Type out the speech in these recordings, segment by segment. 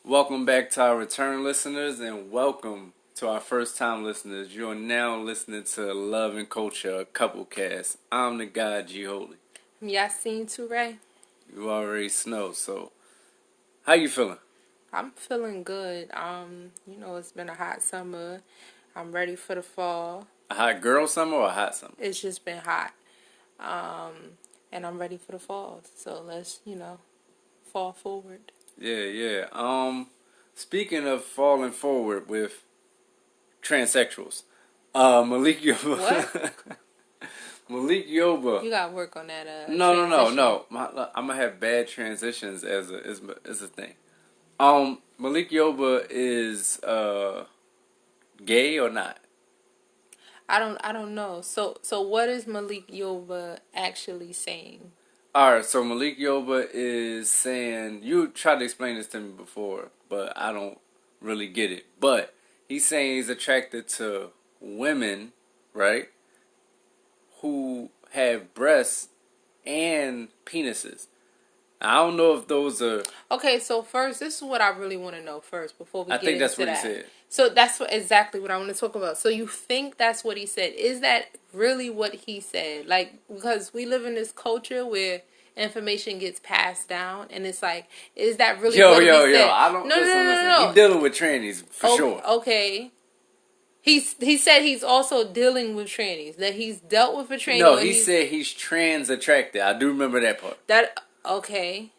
Welcome back to our return listeners and welcome to our first time listeners. You are now listening to Love and Culture, a couple cast. I'm the guy, G Holy. I'm Yasin Toure. You already know, so how you feeling? I'm feeling good. It's been a hot summer. I'm ready for the fall. A hot girl summer or a hot summer? It's just been hot. And I'm ready for the fall. So let's, fall forward. Yeah. Speaking of falling forward with transsexuals, Malik Yoba. What? Malik Yoba. You got to work on that. No. I'm gonna have bad transitions as a thing. Malik Yoba is gay or not? I don't know. So what is Malik Yoba actually saying? Alright, so Malik Yoba is saying, you tried to explain this to me before, but I don't really get it. But he's saying he's attracted to women, right, who have breasts and penises. I don't know if those are... Okay, so first, this is what I really want to know first before we get into that. I think that's what he said. So that's exactly what I want to talk about. So you think that's what he said. Is that really what he said? Like, because we live in this culture where information gets passed down, and it's like, is that really what he said? I don't... No. He's dealing with trannies, for sure. Okay. He said he's also dealing with trannies. That he's dealt with a tranny. No, he said he's trans attracted. I do remember that part. Okay.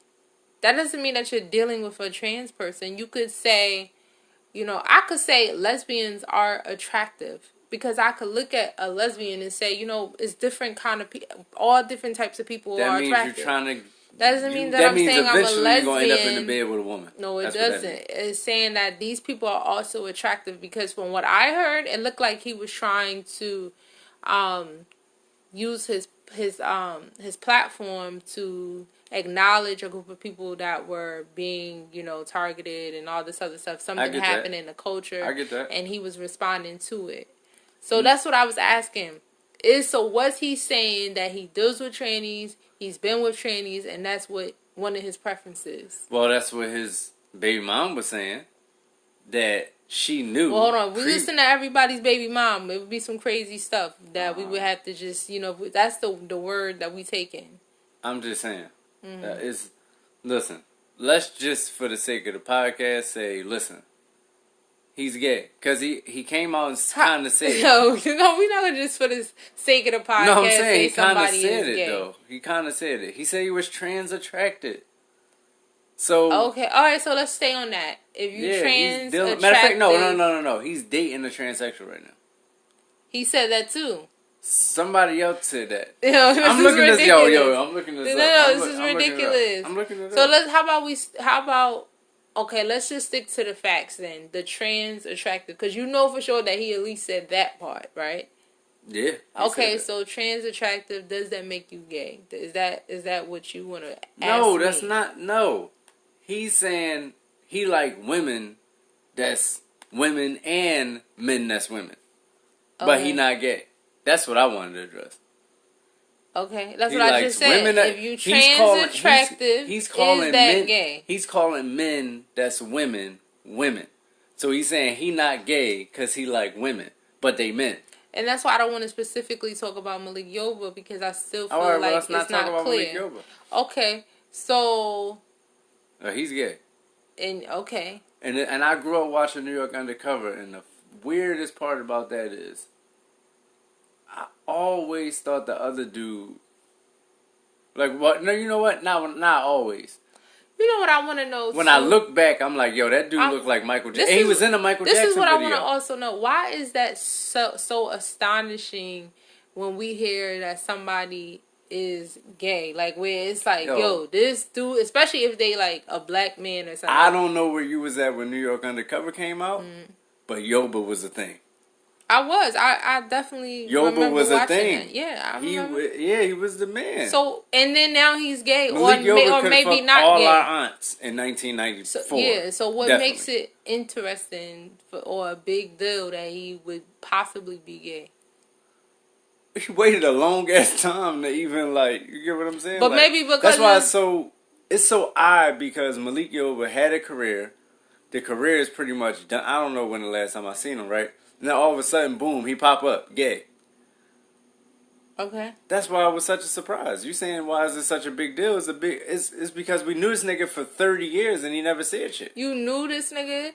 That doesn't mean that you're dealing with a trans person. You could say, I could say lesbians are attractive. Because I could look at a lesbian and say, it's different kind of people. All different types of people are attractive. That means you're trying to... That doesn't mean that I'm saying I'm a lesbian. You're going to end up in the bed with a woman. No, it doesn't. It's saying that these people are also attractive. Because from what I heard, it looked like he was trying to use his platform to acknowledge a group of people that were being, targeted and all this other stuff. Something happened in the culture. I get that. And he was responding to it. So that's what I was asking. Was he saying that he deals with trannies, he's been with trannies, and that's what one of his preferences? Well, that's what his baby mom was saying. That she knew. Well, hold on. We listen to everybody's baby mom. It would be some crazy stuff that we would have to just, that's the word that we take in. I'm just saying. Listen, let's just, for the sake of the podcast, say, listen. He's gay. Because he came out and kind of said it. No, we're not going to just for the sake of the podcast. No, I'm saying he kind of said it, though. He kind of said it. He said he was trans attracted. So... Okay, alright, so let's stay on that. If you trans attracted... Matter of fact, no. He's dating a transsexual right now. He said that, too. Somebody else said that. I'm looking this up. I'm looking this up. No, this is ridiculous. I'm looking it up. So how about... Okay, let's just stick to the facts then. The trans attractive, because you know for sure that he at least said that part, right? Yeah. Okay, so trans attractive, does that make you gay? Is that what you want to ask No, that's me? not. No, he's saying he like women that's women and men that's women, but he not gay. That's what I wanted to address. Okay, that's what I just said. If you trans attractive, is that gay? He's calling men that's women. So he's saying he not gay because he like women, but they men. And that's why I don't want to specifically talk about Malik Yoba because I still feel like it's not clear. Malik Yoba. Okay, so he's gay. And okay. And I grew up watching New York Undercover, and the weirdest part about that is, I always thought the other dude, like, what? No, you know what? Not always. You know what I want to know? When I look back, I'm like, yo, that dude looked like Michael Jackson. He was in a Michael Jackson video. This is what I want to also know. Why is that so astonishing when we hear that somebody is gay? Like, where it's like, yo, this dude, especially if they like a black man or something. I don't know where you was at when New York Undercover came out, but Yoba was a thing. I definitely Yoba was a thing. That. Yeah, I remember. He was the man. So, and then now he's gay, Malik Yoba or maybe not all gay. All our aunts in 1994. So what makes it interesting or a big deal that he would possibly be gay? He waited a long ass time to even you get what I'm saying? But maybe because that's why it's so odd because Malik Yoba had a career, the career is pretty much done. I don't know when the last time I seen him, right? And then all of a sudden, boom, he pop up, gay. Okay. That's why it was such a surprise. You saying why is it such a big deal? It's because we knew this nigga for 30 years and he never said shit. You knew this nigga?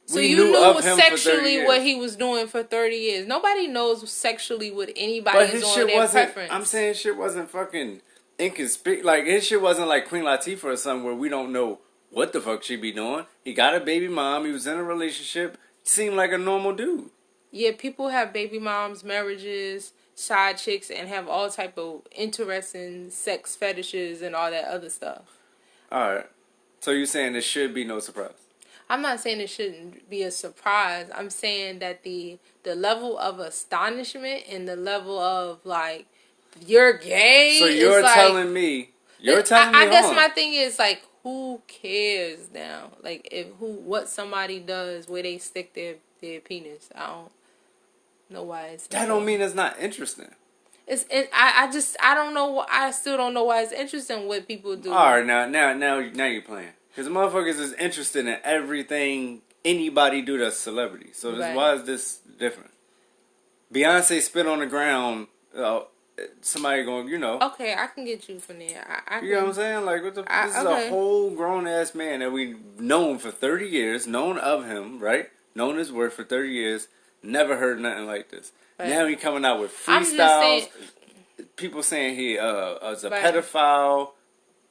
So we you knew knew of him sexually for 30 what years. he was doing for 30 years. Nobody knows sexually what But anybody's his on shit their wasn't, preference. I'm saying shit wasn't fucking inconspicuous. Like, his shit wasn't like Queen Latifah or something where we don't know what the fuck she be doing. He got a baby mom. He was in a relationship. Seemed like a normal dude. Yeah, people have baby moms, marriages, side chicks, and have all type of interesting sex fetishes and all that other stuff. Alright. So you're saying there should be no surprise? I'm not saying it shouldn't be a surprise. I'm saying that the level of astonishment and the level of, like, you're gay. So you're like, telling me. I guess my thing is, like, who cares now? Like, what somebody does where they stick their penis. I don't know why it's. That don't mean it's not interesting. I don't know. I still don't know why it's interesting what people do. All right, now you're playing. Because motherfuckers is interested in everything anybody do that's celebrity. So why is this different? Beyonce spit on the ground. Somebody going, Okay, I can get you from there. You know what I'm saying? Like, this is a whole grown ass man that we've known for 30 years, known of him, right? Known his worth for 30 years. Never heard nothing like this. Right. Now he coming out with freestyles. People saying he is a pedophile,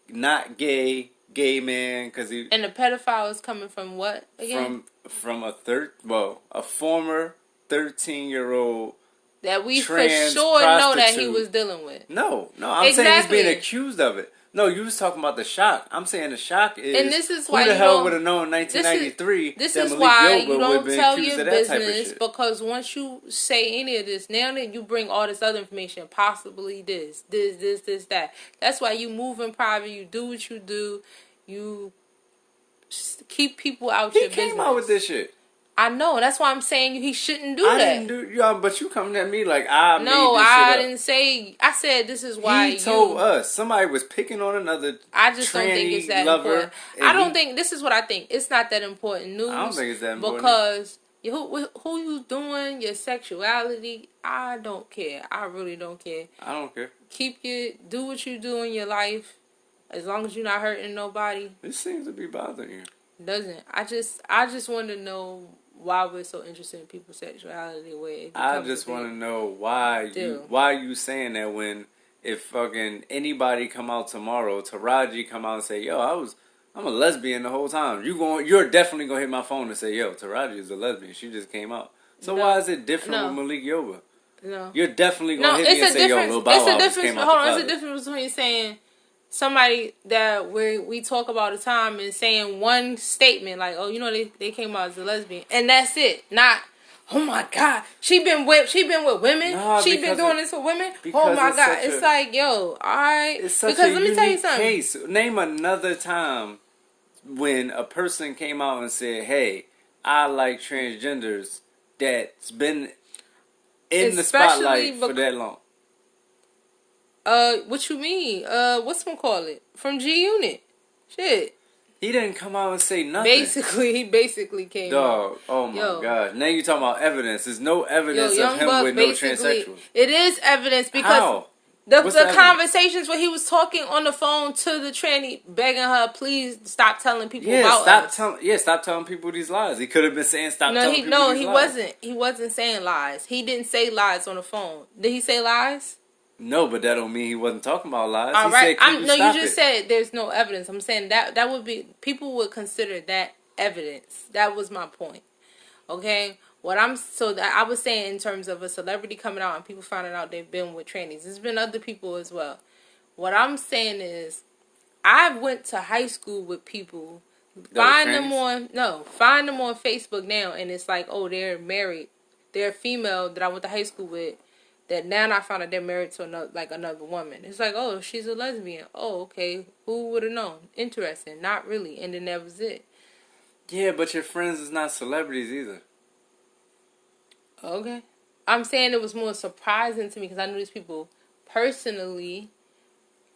not gay man, because he. And the pedophile is coming from what again? From a former 13-year-old that we for sure know that he was dealing with. No, I'm saying he's being accused of it. No, you was talking about the shock. I'm saying the shock is. And this is why who the hell would have known in 1993 this that is Malik why Yoba you don't been tell accused your of that type of business, shit. because once you say any of this, now that you bring all this other information, possibly this, that. That's why you move in private. You do what you do. You keep people out your business. He came out with this shit. I know. That's why I'm saying he shouldn't do that. But you coming at me like I made this shit up. No, I didn't say. I said this is why he told us somebody was picking on another. I just don't think it's that important. I don't think this is what I think. It's not that important news. I don't think it's that important because who you doing, your sexuality. I don't care. I really don't care. I don't care. Do what you do in your life, as long as you're not hurting nobody. This seems to be bothering you. Doesn't. I just want to know why we're so interested in people's sexuality. I just want to know why you saying that when if fucking anybody come out tomorrow, Taraji come out and say, yo, I'm a lesbian the whole time. You're definitely gonna hit my phone and say, yo, Taraji is a lesbian. She just came out. So why is it different with Malik Yoba? No. You're definitely gonna hit me and say, yo, Lil Bow Wow just came out. Hold on, it's a difference between saying somebody that we talk about all the time and saying one statement like, oh, they came out as a lesbian, and that's it. Not, oh my God, she been with women. Nah, she been doing this with women. Oh my God, it's like, yo, all right. It's such because a let me tell you something. Case. Name another time when a person came out and said, hey, I like transgenders, that's been in the spotlight for that long. What you mean? What's one call it? From G Unit. Shit. He didn't come out and say nothing. He basically came out. Oh my God. Now you talking about evidence. There's no evidence of him with no transsexuals. It is evidence because how? The conversations where he was talking on the phone to the tranny, begging her, please stop telling people about us. Stop telling people these lies. He could have been saying telling people these lies. No, he wasn't. He wasn't saying lies. He didn't say lies on the phone. Did he say lies? No, but that don't mean he wasn't talking about lies. All right. You just said there's no evidence. I'm saying that would be, people would consider that evidence. That was my point. Okay? I was saying in terms of a celebrity coming out and people finding out they've been with trannies. There's been other people as well. What I'm saying is, I went to high school with people. Find them on Facebook now, and it's like, oh, they're married. They're a female that I went to high school with. That now I found out they're married to another woman. It's like, oh, she's a lesbian. Oh, okay. Who would have known? Interesting. Not really. And then that was it. Yeah, but your friends is not celebrities either. Okay. I'm saying it was more surprising to me because I knew these people personally.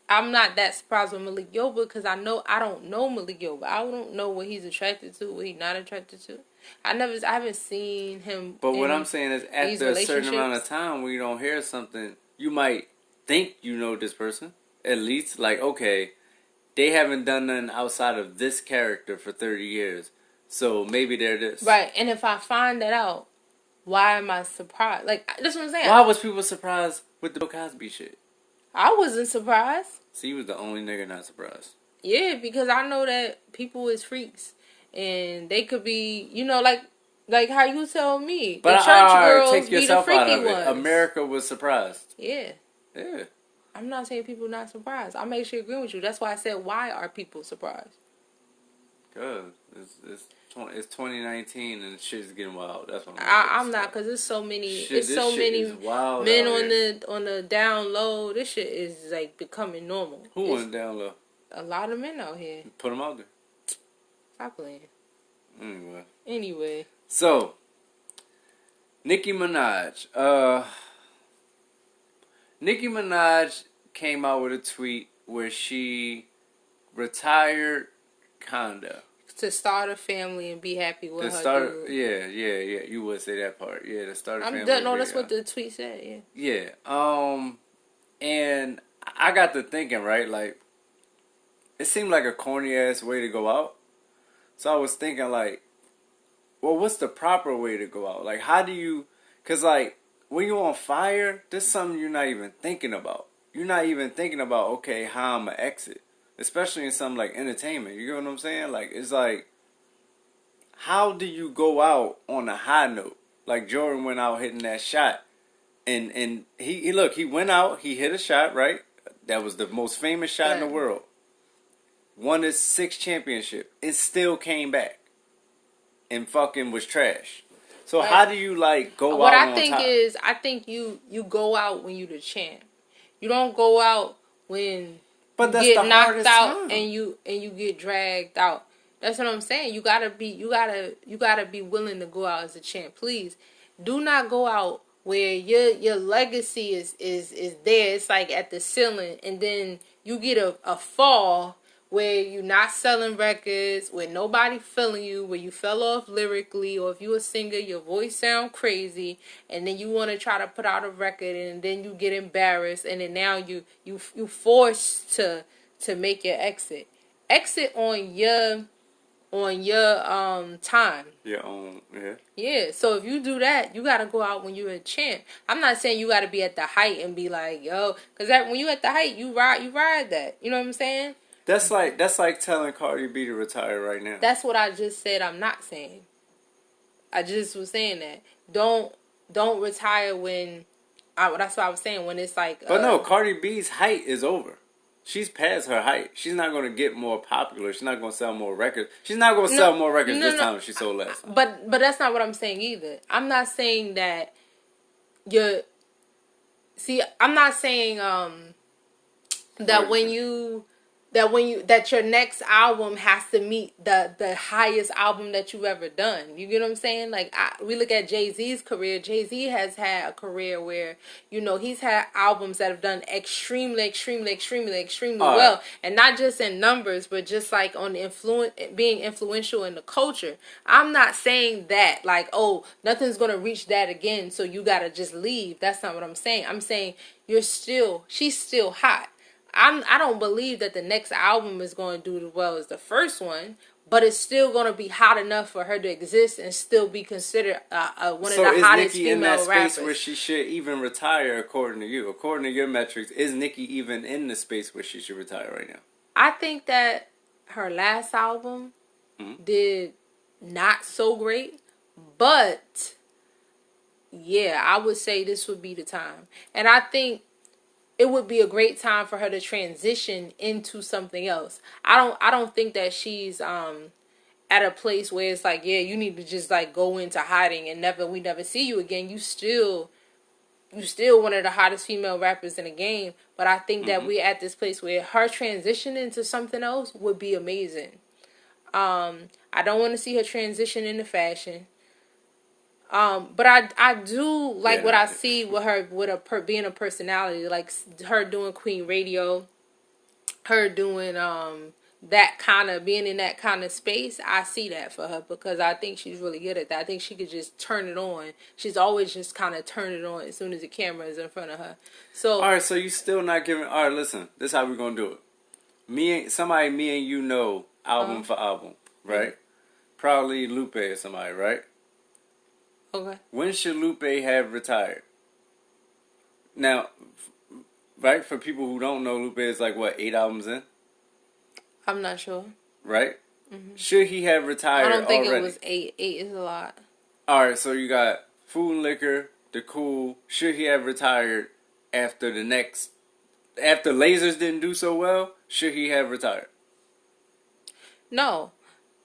I'm not that surprised with Malik Yoba because I don't know Malik Yoba. I don't know what he's attracted to, what he's not attracted to. I haven't seen him. But what I'm saying is, after a certain amount of relationships. time, when you don't hear something, you might think you know this person. At least, like, okay, they haven't done nothing outside of this character for 30 years. So maybe they're this. Right. And if I find that out, why am I surprised? Like, that's what I'm saying. Why was people surprised with the Bill Cosby shit? I wasn't surprised. See, you was the only nigga not surprised. Yeah, because I know that people is freaks. And they could be, you know, like how you tell me. But the church girls take yourself be the out freaky of it. ones. America was surprised. Yeah. Yeah. I'm not saying people not surprised. I make sure agree with you. That's why I said, why are people surprised? Cause it's 2019 and shit's getting wild. That's what I'm not, because there's so many men on the down low. This shit is like becoming normal. Who went down low? A lot of men out here. Put them out there. Stop playing. Anyway. So, Nicki Minaj. Nicki Minaj came out with a tweet where she retired, kinda. To start a family and be happy with her dude. Yeah. You would say that part. Yeah, to start a family. No, that's what the tweet said, yeah. Yeah. And I got to thinking, right, like, it seemed like a corny-ass way to go out. So I was thinking, like, well, what's the proper way to go out? Like, how do you... Because, like, when you're on fire, there's something you're not even thinking about. You're not even thinking about, okay, how I'm going to exit. Especially in something like entertainment. You know what I'm saying? Like, it's like, how do you go out on a high note? Like, Jordan went out hitting that shot. And he went out, he hit a shot, right? That was the most famous shot in the world. Won his 6th championship. It still came back. And fucking was trash. So how do you, like, go out on top? What I think is, I think you go out when you the champ. You don't go out when you get knocked out and you get dragged out. That's what I'm saying. You gotta be willing to go out as a champ. Please do not go out where your legacy is there. It's like at the ceiling, and then you get a fall where you're not selling records, where nobody feeling you, where you fell off lyrically, or if you a singer, your voice sound crazy, and then you want to try to put out a record, and then you get embarrassed, and then now you forced to make your exit. Exit on your time. Yeah. So if you do that, you gotta go out when you're a champ. I'm not saying you gotta be at the height and be like, yo, because when you at the height, you ride that. You know what I'm saying? That's like telling Cardi B to retire right now. That's what I just said. I'm not saying. I just was saying that. Don't retire when. That's what I was saying, when it's like. But no, Cardi B's height is over. She's past her height. She's not going to get more popular. She's not going to sell more records. She's not going to sell more records this time than she sold last time. But that's not what I'm saying either. I'm not saying that you're. See, I'm not saying that your next album has to meet the highest album that you've ever done. You get what I'm saying? Like, we look at Jay-Z's career. Jay-Z has had a career where, you know, he's had albums that have done extremely well. And not just in numbers, but just like on being influential in the culture. I'm not saying that, like, oh, nothing's going to reach that again, so you got to just leave. That's not what I'm saying. I'm saying she's still hot. I don't believe that the next album is going to do as well as the first one, but it's still going to be hot enough for her to exist and still be considered one of the hottest Nicki female in that rappers. space where she should even retire, according to you? According to your metrics, is Nicki even in the space where she should retire right now? I think that her last album did not so great, but yeah, I would say this would be the time. And I think it would be a great time for her to transition into something else. I don't think that she's at a place where it's like, yeah, you need to just like go into hiding and we never see you again. You still one of the hottest female rappers in the game, but I think that we're at this place where her transition into something else would be amazing. I don't want to see her transition into fashion. But I do like what I see with her being a personality, like her doing Queen Radio, her doing that kind of being in that kind of space, I see that for her because I think she's really good at that. I think she could just turn it on. She's always just kind of turn it on as soon as the camera is in front of her. So all right, so you still not giving. All right, listen, this is how we're gonna do it. Me and you know album for album, right? Probably Lupe or somebody, right? okay. When should Lupe have retired? Now, right, for people who don't know, Lupe is like, what, 8 albums in? I'm not sure. Right? Should he have retired I don't think already? it was 8. 8 is a lot. Alright, so you got Food and Liquor, The Cool. Should he have retired after after Lasers didn't do so well? Should he have retired? No,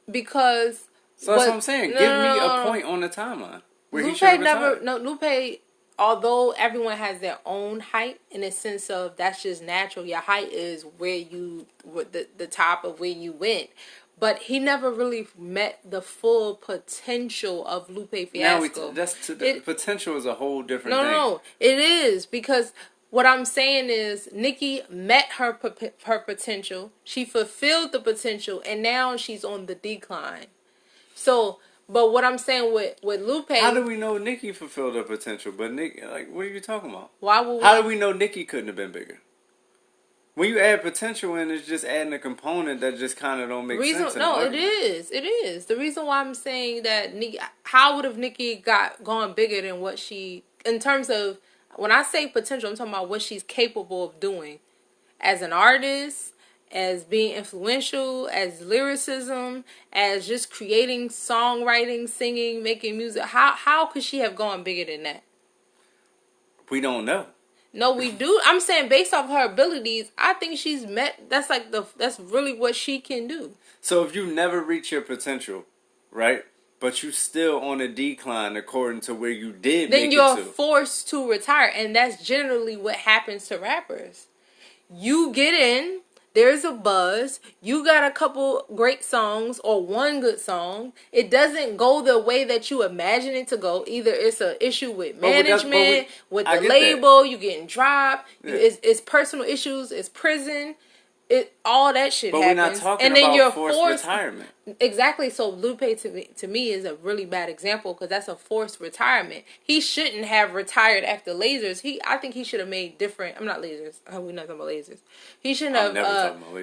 because... So that's what I'm saying. Give me a point on the timeline where he should have retired. Lupe, although everyone has their own height in the sense of that's just natural. Your height is the top of where you went. But he never really met the full potential of Lupe Fiasco. Potential is a whole different thing. No, it is because what I'm saying is Nicki met her potential. She fulfilled the potential, and now she's on the decline. So, but what I'm saying with Lupe... How do we know Nicki fulfilled her potential? But Nicki, like, what are you talking about? How do we know Nicki couldn't have been bigger? When you add potential in, it's just adding a component that just kind of don't make sense. No, it is. It is. The reason why I'm saying that Nicki... How would have Nicki gone bigger than what she... In terms of... When I say potential, I'm talking about what she's capable of doing. As an artist... as being influential, as lyricism, as just creating songwriting, singing, making music. How could she have gone bigger than that? We don't know. No, we do. I'm saying based off her abilities, I think she's met. That's really what she can do. So if you never reach your potential, right? But you still on a decline according to where you did make it to. Then you're forced to retire, and that's generally what happens to rappers. You get in. There's a buzz. You got a couple great songs or one good song. It doesn't go the way that you imagine it to go. Either it's an issue with management, with the label, you getting dropped. Yeah. It's personal issues. It's prison. All that shit happens. But we're not talking about forced retirement. Exactly. So Lupe to me is a really bad example because that's a forced retirement. He shouldn't have retired after Lasers. I think he should have made different. I'm not Lasers. We're not talking about Lasers. He shouldn't have. Never talking about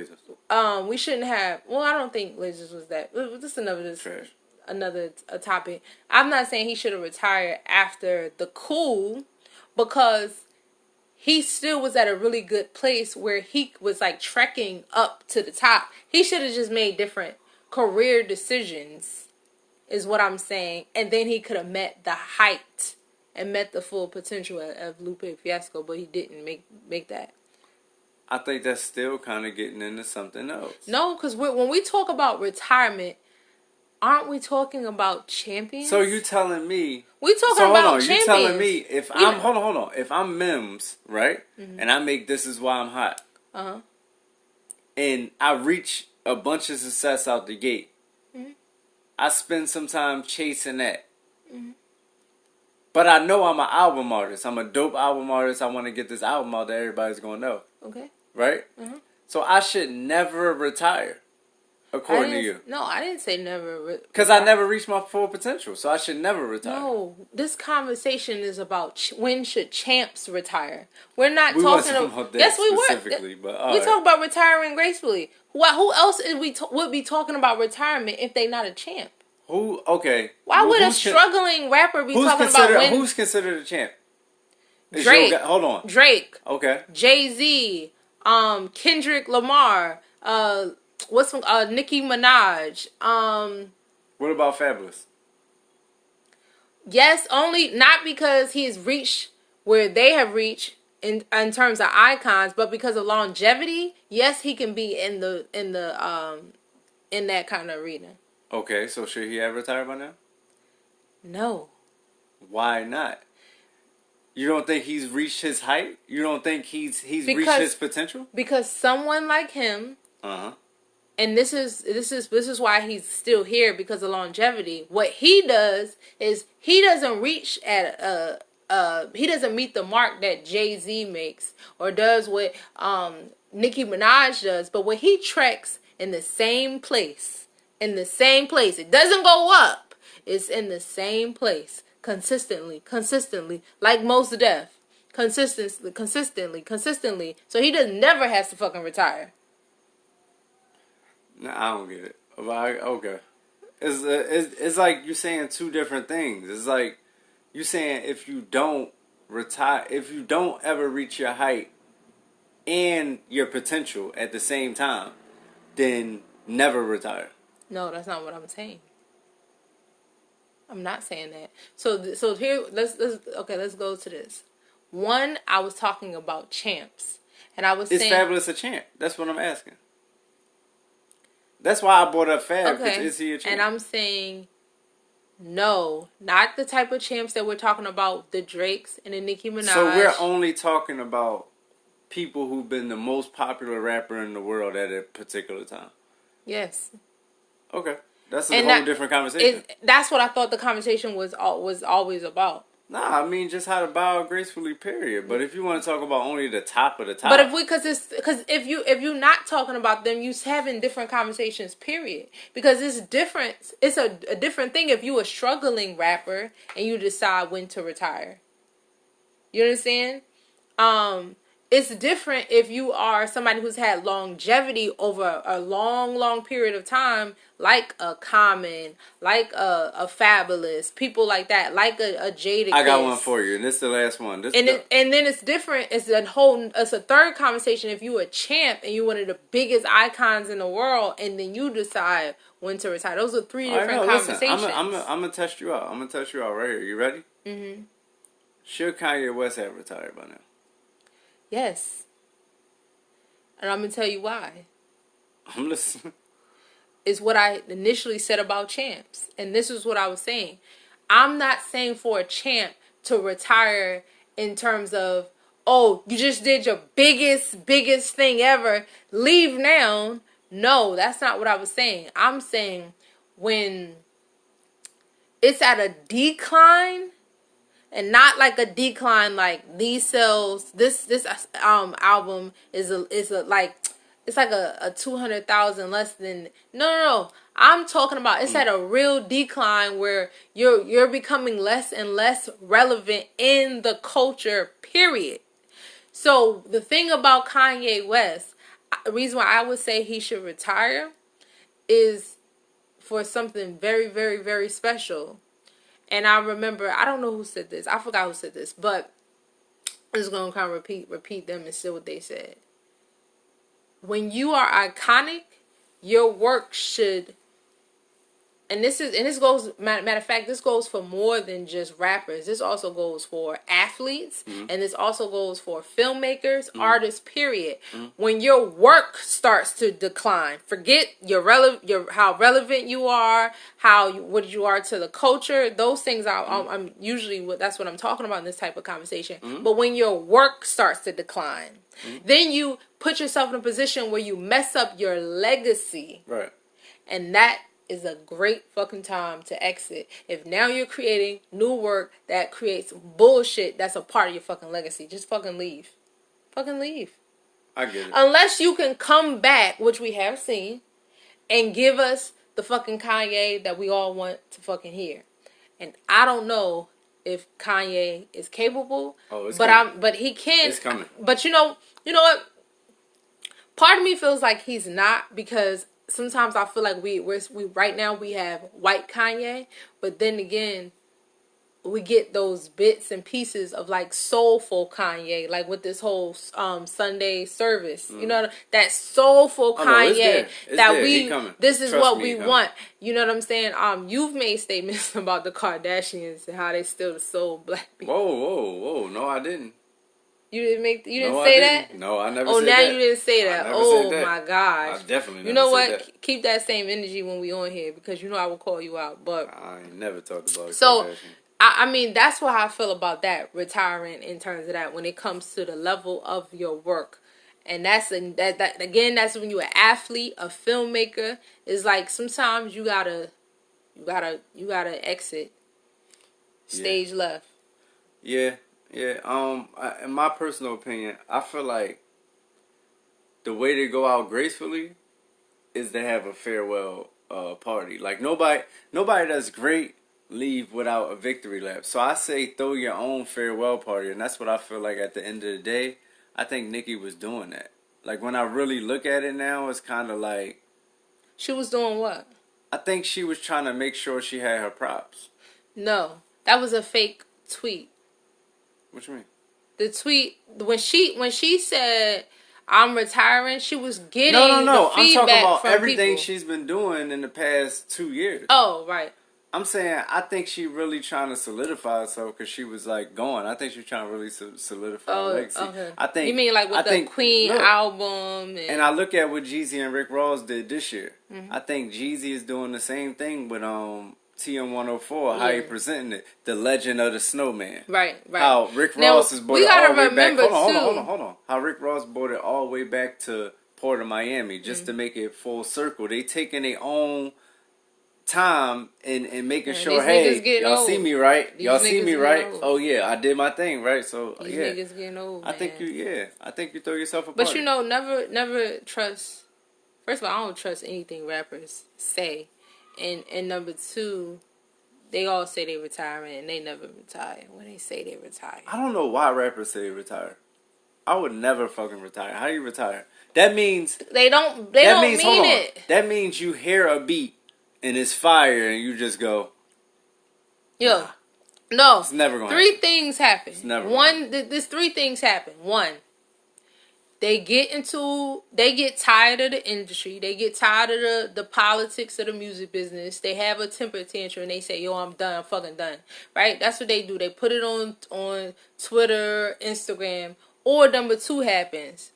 Lasers. We shouldn't have. Well, I don't think Lasers was that. This is another topic. I'm not saying he should have retired after the Cool because he still was at a really good place where he was like trekking up to the top. He should have just made different career decisions is what I'm saying. And then he could have met the height and met the full potential of Lupe Fiasco, but he didn't make that. I think that's still kind of getting into something else. No, because when we talk about retirement, aren't we talking about champions? So you telling me... We talking about champions. You telling me if I'm... Hold on. If I'm Mims, right? Mm-hmm. And I make This Is Why I'm Hot. Uh-huh. And I reach a bunch of success out the gate. Mm-hmm. I spend some time chasing that. Mm-hmm. But I know I'm an album artist. I'm a dope album artist. I want to get this album out that everybody's going to know. Okay. Right? Mm-hmm. So I should never retire. According to you. No, I didn't say never. Because I never reached my full potential, so I should never retire. No, this conversation is about when should champs retire. We're not talking about that. Yes, we specifically, were. But we talk about retiring gracefully. Who else would be talking about retirement if they not a champ? Who? Okay. Why would a struggling rapper be talking about when? Who's considered a champ? Drake. Hold on. Drake. Okay. Jay-Z. Kendrick Lamar. Nicki Minaj. What about Fabulous? Yes, only not because he's reached where they have reached in terms of icons, but because of longevity. Yes, he can be in that kind of arena. Okay, so should he have retired by now? No. Why not? You don't think he's reached his height? You don't think he's reached his potential? Because someone like him. And this is why he's still here because of longevity. What he does is he doesn't reach at he doesn't meet the mark that Jay-Z makes or does what Nicki Minaj does, but when he treks in the same place, it doesn't go up. It's in the same place consistently, like Mos Def, consistently. So he does never has to fucking retire. No, I don't get it. Okay, it's like you saying two different things. It's like you saying if you don't retire, if you don't ever reach your height and your potential at the same time, then never retire. No, that's not what I'm saying. I'm not saying that. So here, let's go to this. One, I was talking about champs, and I was saying, Fabulous a champ? That's what I'm asking. That's why I brought up Fab. Okay, Is he a champ? and I'm saying, no, not the type of champs that we're talking about, the Drakes and the Nicki Minaj. So we're only talking about people who've been the most popular rapper in the world at a particular time. Yes. Okay. That's a whole different conversation. That's what I thought the conversation was always about. Nah, I mean just how to bow gracefully, period. But if you want to talk about only the top of the top, but if you're not talking about them, you having different conversations, period. Because it's different. It's a different thing if you a struggling rapper and you decide when to retire. You understand? It's different if you are somebody who's had longevity over a long period of time, like a Common, like a Fabulous, people like that, like a Jadakiss. I got one for you, and this is the last one. And then it's different. It's a third conversation if you a champ and you one of the biggest icons in the world, and then you decide when to retire. Those are three different conversations. Listen, I'm gonna test you out. I'm gonna test you out right here. You ready? Mm-hmm. Should Kanye West have retired by now? Yes. And I'm going to tell you why. I'm listening. It's what I initially said about champs. And this is what I was saying. I'm not saying for a champ to retire in terms of, oh, you just did your biggest thing ever. Leave now. No, that's not what I was saying. I'm saying when it's at a decline, and not like a decline like these sales. This album is like it's like a 200,000 less than no. I'm talking about it's at a real decline where you're becoming less and less relevant in the culture, period. So the thing about Kanye West, the reason why I would say he should retire is for something very, very, very special. And I remember, I don't know who said this. I forgot who said this. But I'm just going to kind of repeat them and see what they said. When you are iconic, your work should... And this goes, matter of fact, this goes for more than just rappers. This also goes for athletes, and this also goes for filmmakers, artists, period. When your work starts to decline, forget how relevant you are, what you are to the culture. Those things I'm usually that's what I'm talking about in this type of conversation. But when your work starts to decline, then you put yourself in a position where you mess up your legacy, right? And that is a great fucking time to exit. If now you're creating new work that creates bullshit that's a part of your fucking legacy, just fucking leave. Fucking leave. I get it. Unless you can come back, which we have seen, and give us the fucking Kanye that we all want to fucking hear. And I don't know if Kanye is capable, but he can. It's coming. But you know what? Part of me feels like he's not, because sometimes I feel like we right now we have white Kanye, but then again, we get those bits and pieces of like soulful Kanye, like with this whole Sunday service. You know, that soulful Kanye this is what we want. You know what I'm saying? You've made statements about the Kardashians and how they steal the soul of black people. Whoa! No, I didn't. You didn't say that? No, I never said that. Oh, now you didn't say that. Oh, my gosh. I definitely never You know said what? that. Keep that same energy when we on here, because you know I will call you out. But I ain't never talked about it. So, I mean, that's what I feel about that, retiring in terms of that, when it comes to the level of your work. And that's when you're an athlete, a filmmaker. It's like sometimes you gotta exit stage left. Yeah. In my personal opinion, I feel like the way to go out gracefully is to have a farewell party. Like nobody that's great leave without a victory lap. So I say throw your own farewell party, and that's what I feel like at the end of the day. I think Nicki was doing that. Like when I really look at it now, it's kind of like she was doing what? I think she was trying to make sure she had her props. No, that was a fake tweet. What you mean? The tweet when she said I'm retiring, she was getting no. the I'm talking about from everything people. she's been doing in the past 2 years. Oh, right. I'm saying I think she really trying to solidify herself because she was like going. I think she was trying to really solidify her legacy. Okay. I think you mean like with the Queen album, and I look at what Jeezy and Rick Ross did this year. Mm-hmm. I think Jeezy is doing the same thing with TM104. How he presenting it, the Legend of the Snowman. Right. How Rick Ross is brought it all the way back. Hold on. How Rick Ross brought it all the way back to Port of Miami just to make it full circle. They taking their own time and making sure, hey, y'all see me right? Y'all see me right? Oh yeah, I did my thing right. So these yeah, niggas getting old. I think you throw yourself a But party. you know, never trust. First of all, I don't trust anything rappers say, and number two, they all say they retiring and they never retire. When they say they retire, I don't know why rappers say they retire. I would never fucking retire. How do you retire? That means they don't mean it. That means you hear a beat and it's fire and you just go, yo, no, it's never gonna three happen. things happen. It's never There's three things happen. One, they get tired of the industry. They get tired of the politics of the music business. They have a temper tantrum and they say, yo, I'm done. I'm fucking done. Right? That's what they do. They put it on Twitter, Instagram. Or number two happens.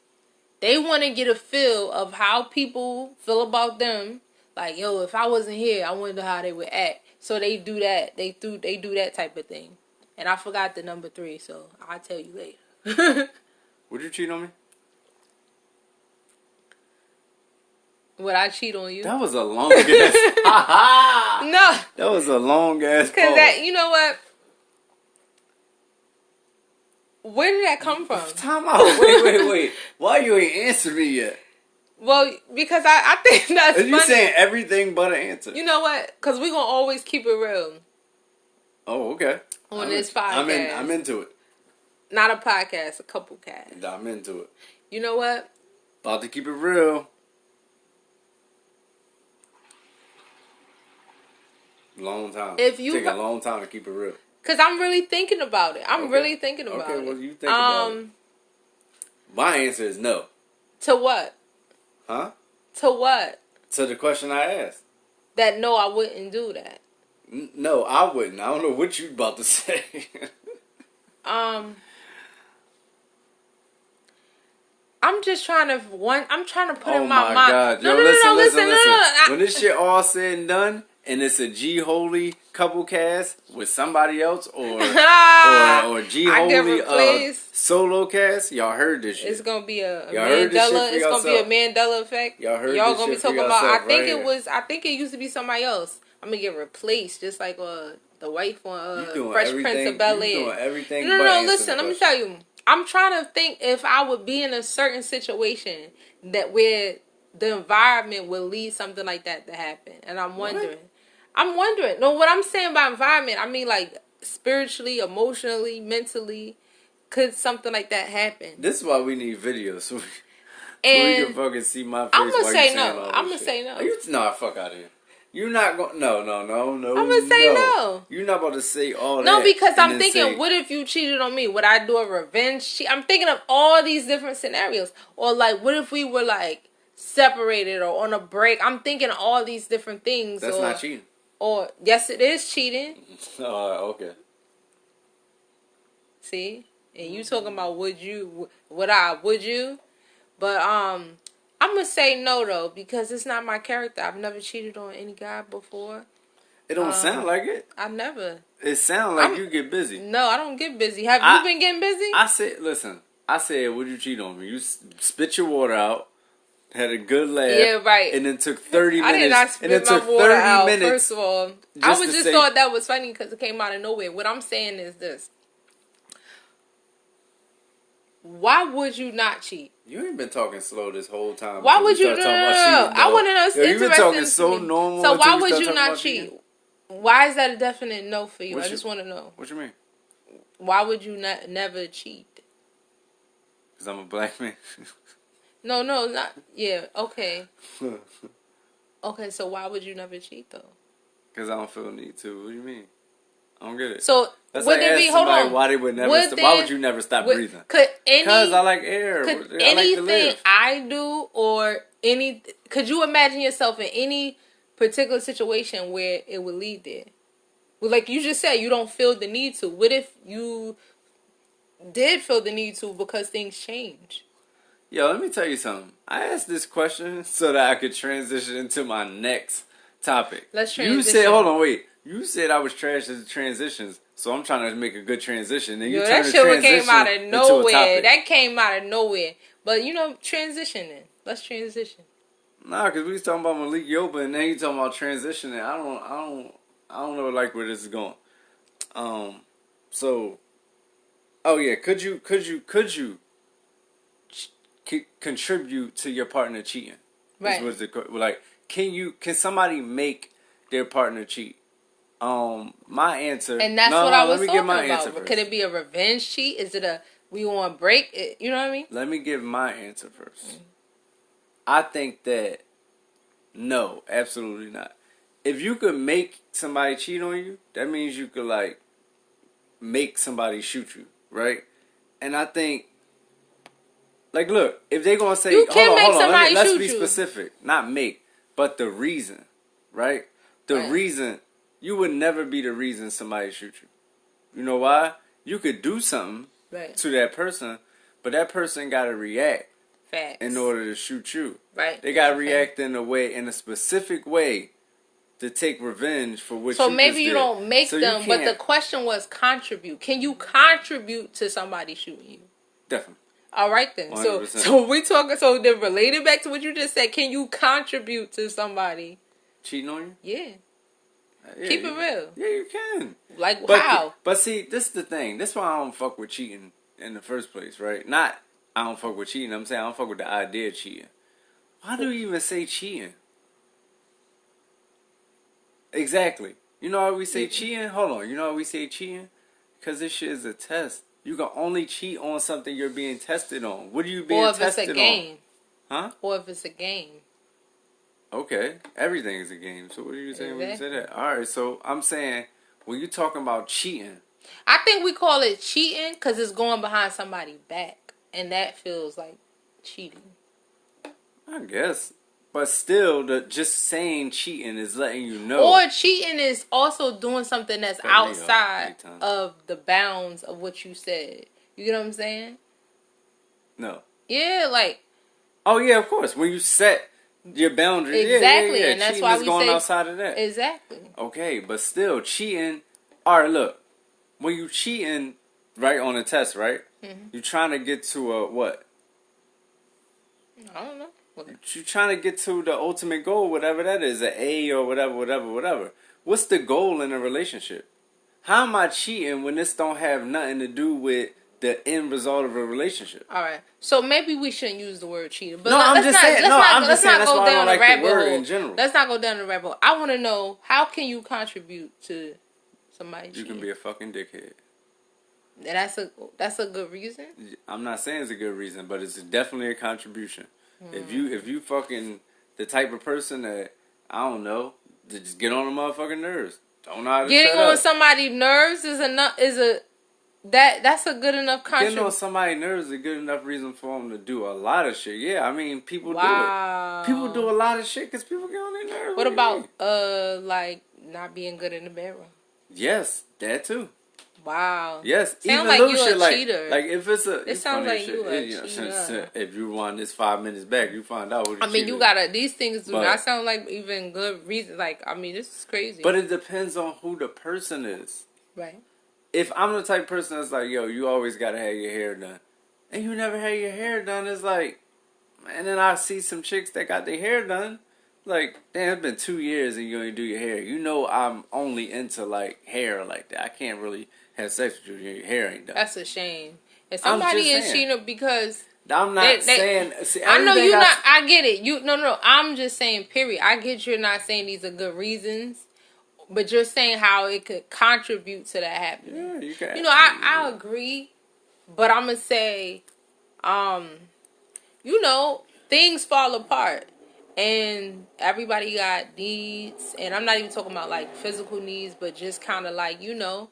They want to get a feel of how people feel about them. Like, yo, if I wasn't here, I wonder how they would act. So they do that. They do that type of thing. And I forgot the number three, so I'll tell you later. Would you cheat on me? Would I cheat on you? That was a long ass. No. That was a long ass. Because that, you know what? Where did that come from? Time out. Wait. Why you ain't answered me yet? Well, because I think that's funny. You saying everything but an answer. You know what? Because we're going to always keep it real. Oh, okay. On this podcast. I'm into it. Not a podcast, a couple casts. I'm into it. You know what? About to keep it real. Long time. Take a long time to keep it real. Because I'm really thinking about it. I'm really thinking about it. Okay, well, you think about it. My answer is no. To what? Huh? To what? To the question I asked. That no, I wouldn't do that. No, I wouldn't. I don't know what you about to say. I'm just trying to put in my mind. Oh my God. Yo, No, listen. No. When this shit all said and done, and it's a G Holy couple cast with somebody else or G Holy solo cast, y'all heard this shit. It's gonna be a Mandela. It's gonna be a Mandela effect. Y'all gonna be talking about. I think it used to be somebody else. I'm gonna get replaced, just like the wife on Fresh Prince of Bel-Air. You doing everything. No. Listen, let me tell you. I'm trying to think if I would be in a certain situation where the environment would lead something like that to happen, and I'm wondering. What? I'm wondering. No, what I'm saying by environment, I mean like spiritually, emotionally, mentally. Could something like that happen? This is why we need videos, so we can fucking see my face. I'm gonna say no. I'm gonna say no. Fuck out of here. You're not going. No. I'm gonna say no. You're not about to say all that. No, because I'm thinking, what if you cheated on me? Would I do a revenge cheat? I'm thinking of all these different scenarios. Or like, what if we were like separated or on a break? I'm thinking of all these different things. That's not cheating. Or yes, it is cheating. Okay. See, and you talking about would you? But I'm gonna say no though because it's not my character. I've never cheated on any guy before. It don't sound like it. I never. It sounds like you get busy. No, I don't get busy. Have you been getting busy? I said, would you cheat on me? You spit your water out. Had a good laugh. Yeah, right. And then took 30 minutes. I did not spit my water out, first of all. I just thought that was funny because it came out of nowhere. What I'm saying is this. why would you not cheat? You ain't been talking slow this whole time. Why would you? No. I want to know. It's you've been talking so normal. So why would you not cheat? Cheating? Why is that a definite no for you? I just want to know. What you mean? Why would you never cheat? Because I'm a black man. No, not. Yeah, okay. Okay, so why would you never cheat, though? Because I don't feel the need to. What do you mean? I don't get it. So, that's would like there be, hold on. Why would you never stop breathing? Because I like air. Could I anything like I do or could you imagine yourself in any particular situation where it would lead there? Well, like you just said, you don't feel the need to. What if you did feel the need to because things change? Yo, let me tell you something. I asked this question so that I could transition into my next topic. Let's transition. You said, hold on, wait. You said I was trash at the transitions, so I'm trying to make a good transition. And you that shit came out of nowhere. That came out of nowhere. But, transitioning. Let's transition. Nah, because we was talking about Malik Yoba, and then you talking about transitioning. I don't know like where this is going. So, oh yeah, could you contribute to your partner cheating? Right. Can somebody make their partner cheat? My answer. And that's what I was talking about. Could it be a revenge cheat? Is it we want to break it? You know what I mean? Let me give my answer first. Mm-hmm. I think that no, absolutely not. If you could make somebody cheat on you, that means you could make somebody shoot you, right? And I think, look, if they're gonna say, hold on, let's be specific, not make, but the reason, right? The reason. You would never be the reason somebody shoot you. You know why? You could do something to that person, but that person got to react in order to shoot you. Right. They got to react in a specific way to take revenge for what you did. So maybe you don't make them, but the question was contribute. Can you contribute to somebody shooting you? Definitely. All right then. 100%. So we talking. So then related back to what you just said, can you contribute to somebody cheating on you? Yeah. Keep it real. Yeah, you can. How? But see, this is the thing. This is why I don't fuck with cheating in the first place, right? Not I don't fuck with cheating. I'm saying I don't fuck with the idea of cheating. Why do you even say cheating? Exactly. You know why we say cheating? Hold on. You know why we say cheating? Because this shit is a test. You can only cheat on something you're being tested on. What are you being tested on? Or if it's a game. Huh? Or if it's a game. Okay, everything is a game. So what are you saying when you say that? All right, so I'm saying when you're talking about cheating, I think we call it cheating because it's going behind somebody's back, and that feels like cheating. I guess, but still, just saying cheating is letting you know. Or cheating is also doing something that's outside of the bounds of what you said. You get what I'm saying? No. Yeah, Oh yeah, of course. When you set your boundaries. Exactly, yeah. And that's cheating why is going outside of that. Exactly. Okay, but still, cheating. All right, look. When you cheating, right, on a test, right? Mm-hmm. You're trying to get to a what? I don't know. You're trying to get to the ultimate goal, whatever that is, an A or whatever. What's the goal in a relationship? How am I cheating when this don't have nothing to do with the end result of a relationship? All right. So maybe we shouldn't use the word cheating. But I'm just saying that's why I don't like the word in general. Let's not go down the rabbit hole. I want to know, how can you contribute to somebody cheating? You can be a fucking dickhead. That's a good reason? I'm not saying it's a good reason, but it's definitely a contribution. If you fucking the type of person that, I don't know, to just get on the motherfucking nerves. Don't know how to Getting on somebody's nerves that's a good enough contribution. Getting on somebody's nerves is a good enough reason for them to do a lot of shit. Yeah, I mean, people do it. People do a lot of shit because people get on their nerves. What about, not being good in the bedroom? Yes, that too. Wow. Yes. Sound like you a cheater. If it's a... It sounds like you a cheater. If you want this 5 minutes back, you find out what you gotta... These things do not sound like even good reason. This is crazy. But it depends on who the person is. Right. If I'm the type of person that's like, yo, you always gotta have your hair done, and you never had your hair done, it's like... And then I see some chicks that got their hair done. Like, damn, it's been 2 years and you only do your hair. You know I'm only into, hair like that. I can't really have sex with you and your hair ain't done. That's a shame. If somebody is cheating because I'm not saying. See, I know you're not. I get it. No. I'm just saying. Period. I get you're not saying these are good reasons, but you're saying how it could contribute to that happening. Yeah, you can. You know, I agree, but I'm gonna say, you know, things fall apart, and everybody got needs, and I'm not even talking about like physical needs, but just kind of like, you know,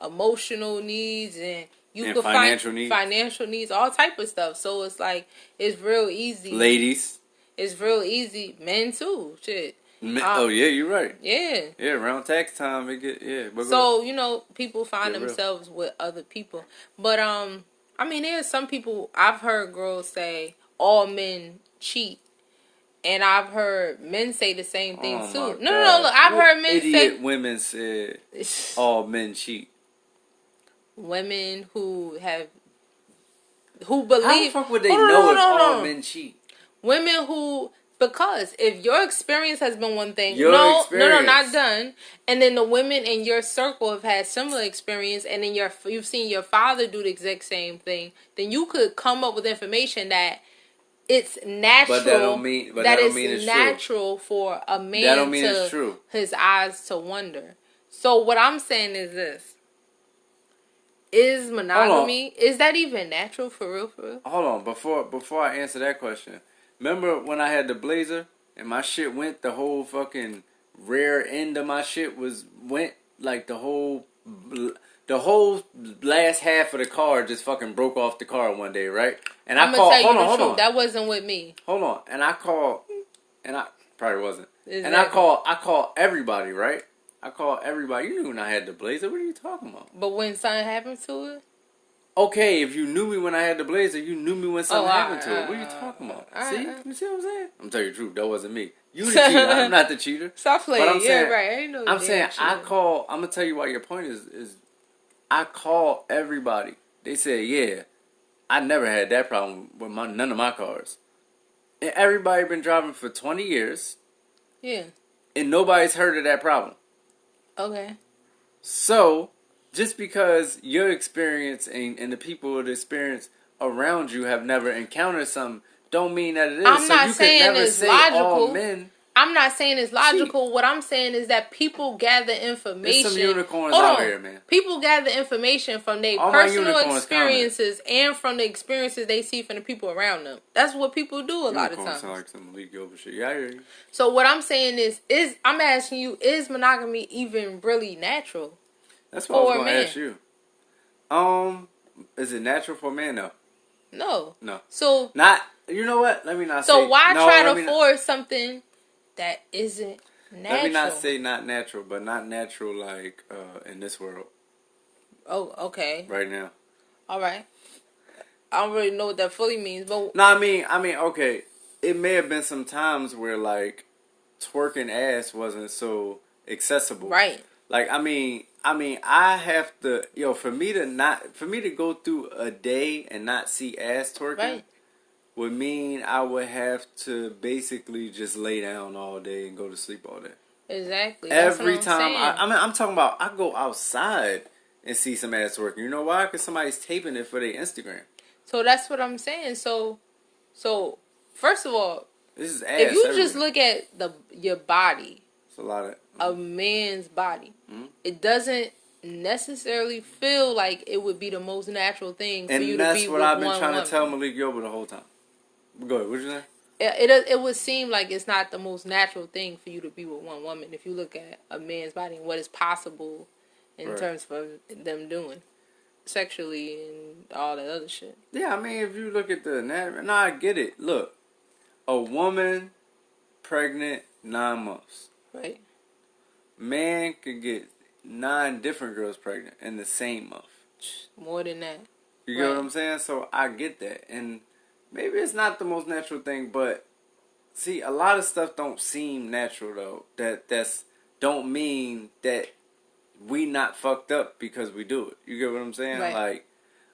emotional needs and. You could find financial needs, all type of stuff. So it's like it's real easy. Ladies, it's real easy. Men too, shit. Oh yeah, you're right. Yeah. Yeah, around tax time it get So you know, people find themselves with other people, but I mean, there's some people I've heard girls say all men cheat. And I've heard men say the same thing too. No. Look, I've heard men say. Women said all men cheat. Women who believe. How the fuck would they know if all men cheat? Women who, because if your experience has been one thing, no, not done, and then the women in your circle have had similar experience, and then you've seen your father do the exact same thing, then you could come up with information that it's natural. But that don't mean it's natural for a man his eyes to wonder. So what I'm saying is this. Is monogamy, is that even natural for real? Hold on, before I answer that question. Remember when I had the blazer and my shit went, the whole fucking rear end of my shit went like the whole last half of the car just fucking broke off the car one day, right? And I'm gonna tell you the truth. That wasn't with me. Hold on. And I probably wasn't. Exactly. And I call everybody, right? I call everybody. You knew when I had the blazer. What are you talking about? But when something happened to it? Okay, if you knew me when I had the blazer, you knew me when something happened to it. What are you talking about? See? You see what I'm saying? I'm telling you the truth. That wasn't me. You the cheater. I'm not the cheater. Stop playing. But I'm saying, right. I ain't know I'm saying I'm going to tell you why your point is I call everybody. They say, yeah, I never had that problem with none of my cars. And everybody been driving for 20 years. Yeah. And nobody's heard of that problem. Okay. So, just because your experience and the people with experience around you have never encountered something, don't mean that it is. I'm not saying it's logical. All men I'm not saying it's logical. What I'm saying is that people gather information. There's some unicorns out here, man. People gather information from their personal experiences and from the experiences they see from the people around them. That's what people do a lot of times. Sound like some Malik Yoba shit. Yeah, I hear you. So what I'm saying is I'm asking you, is monogamy even really natural? That's what I was going to ask you. Is it natural for a man? No. So not. You know what? Let me not. So why try to force something that isn't natural? Let me not say not natural, but not natural like in this world. Oh, okay. Right now. All right. I don't really know what that fully means, but no, I mean, okay. It may have been some times where like twerking ass wasn't so accessible. Right. Like I mean, I have to for me to go through a day and not see ass twerking. Right. Would mean I would have to basically just lay down all day and go to sleep all day. Exactly. Every time. I'm talking about I go outside and see some ass working. You know why? Because somebody's taping it for their Instagram. So that's what I'm saying. So first of all, this is ass if you just look at your body, it's a lot of a man's body. Mm-hmm. It doesn't necessarily feel like it would be the most natural thing for you to be with one woman. And that's what I've been trying to tell Malik Yoba the whole time. Go ahead. What you say? It would seem like it's not the most natural thing for you to be with one woman if you look at a man's body and what is possible in terms of them doing sexually and all that other shit. Yeah, I mean, if you look at the anatomy, I get it. Look, a woman pregnant 9 months. Right. Man could get 9 different girls pregnant in the same month. More than that. You get what I'm saying? So I get that. And maybe it's not the most natural thing, but see, a lot of stuff don't seem natural though. That's don't mean that we not fucked up because we do it. You get what I'm saying? Right. Like,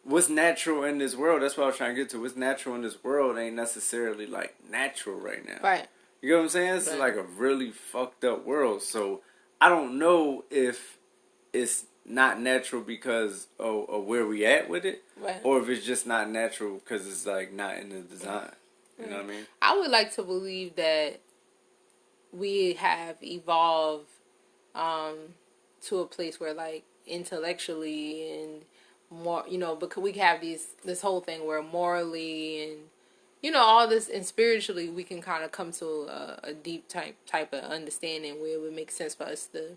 what's natural in this world? That's what I was trying to get to. What's natural in this world ain't necessarily like natural right now. Right. You get what I'm saying? It's like a really fucked up world. So I don't know if it's not natural because of where we at with it, Right. or if it's just not natural because it's like not in the design. You know what I mean? I would like to believe that we have evolved to a place where, like, intellectually and more, because we have this whole thing where morally and all this, and spiritually we can kind of come to a deep type of understanding where it would make sense for us to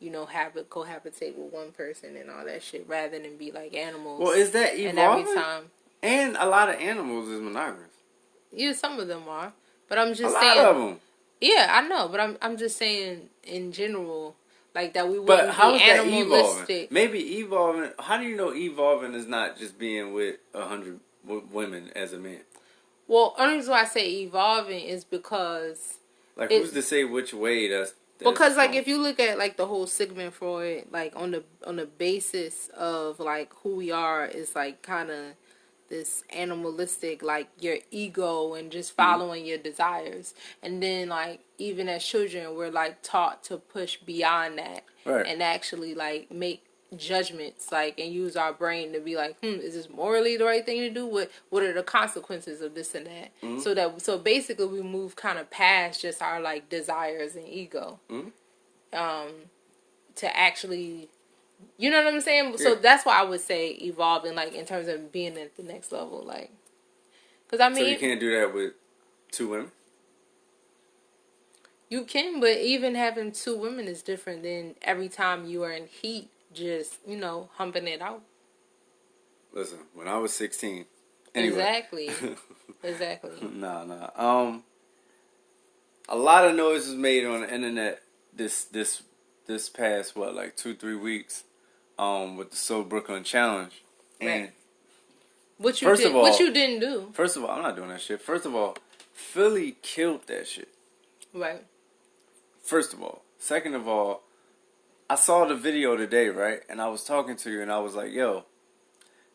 cohabitate with one person and all that shit rather than be like animals. Well, is that evolving? And every time, and a lot of animals is monogamous. Yeah, some of them are, but I'm just saying. A lot of them. Yeah, I know, but I'm just saying in general, like that we wouldn't But how be is that animalistic. evolving? Maybe evolving. How do you know evolving is not just being with 100 women as a man? Well, only reason why I say evolving is because like who's to say which way that's because like if you look at like the whole Sigmund Freud, like on the basis of like who we are is like kind of this animalistic, like your ego and just following your desires. And then like even as children we're like taught to push beyond that, right, and actually like make judgments, like, and use our brain to be like, is this morally the right thing to do? What are the consequences of this and that? So basically we move kind of past just our like desires and ego to actually, you know what I'm saying? So that's why I would say evolving, like in terms of being at the next level, like, because I mean, so you can't do that with 2 women. You can, but even having 2 women is different than every time you are in heat, just, humping it out. Listen, when I was 16. Anyway. Exactly. Nah. A lot of noise was made on the internet this past, 2-3 weeks, with the Soul Brooklyn Challenge. And right. What you didn't do. First of all, I'm not doing that shit. First of all, Philly killed that shit. Right. First of all. Second of all, I saw the video today, right? And I was talking to you, and I was like, yo,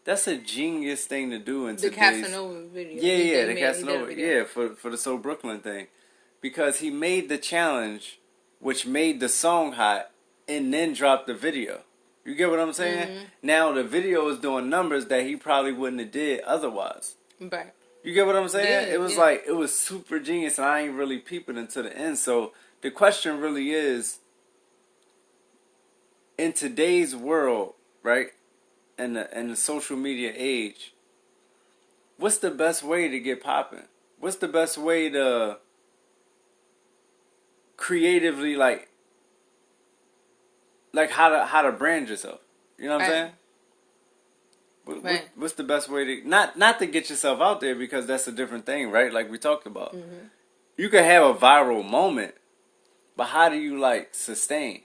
that's a genius thing to do in today's... The Casanova video. Yeah, the Casanova. Yeah, for the Soul Brooklyn thing. Because he made the challenge, which made the song hot, and then dropped the video. You get what I'm saying? Mm-hmm. Now, the video is doing numbers that he probably wouldn't have did otherwise. Right. You get what I'm saying? Yeah, it was like, it was super genius, and I ain't really peeping until the end. So, the question really is... in today's world, right, and the social media age, what's the best way to get popping? What's the best way to creatively like how to brand yourself? You know what I'm saying? What's the best way to not to get yourself out there, because that's a different thing, right? Like we talked about, you can have a viral moment, but how do you like sustain?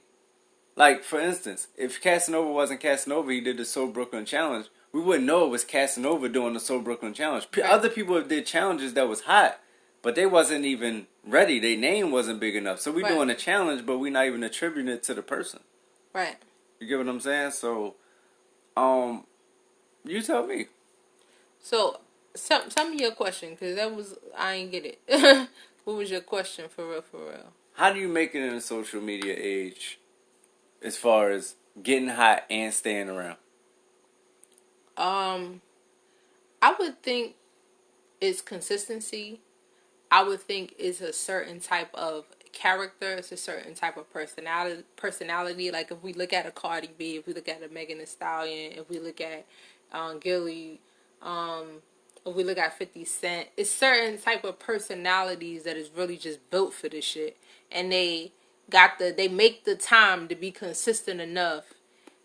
Like, for instance, if Casanova wasn't Casanova, he did the Soul Brooklyn Challenge, we wouldn't know it was Casanova doing the Soul Brooklyn Challenge. Other people did challenges that was hot, but they wasn't even ready. Their name wasn't big enough. So we doing a challenge, but we not even attributing it to the person. Right. You get what I'm saying? So, you tell me. So, some of your question, because I ain't get it. What was your question, for real? How do you make it in the social media age? As far as getting hot and staying around? I would think it's consistency. I would think it's a certain type of character. It's a certain type of personality. Like if we look at a Cardi B, if we look at a Megan Thee Stallion, if we look at Gilly, if we look at 50 Cent, it's certain type of personalities that is really just built for this shit. And they make the time to be consistent enough,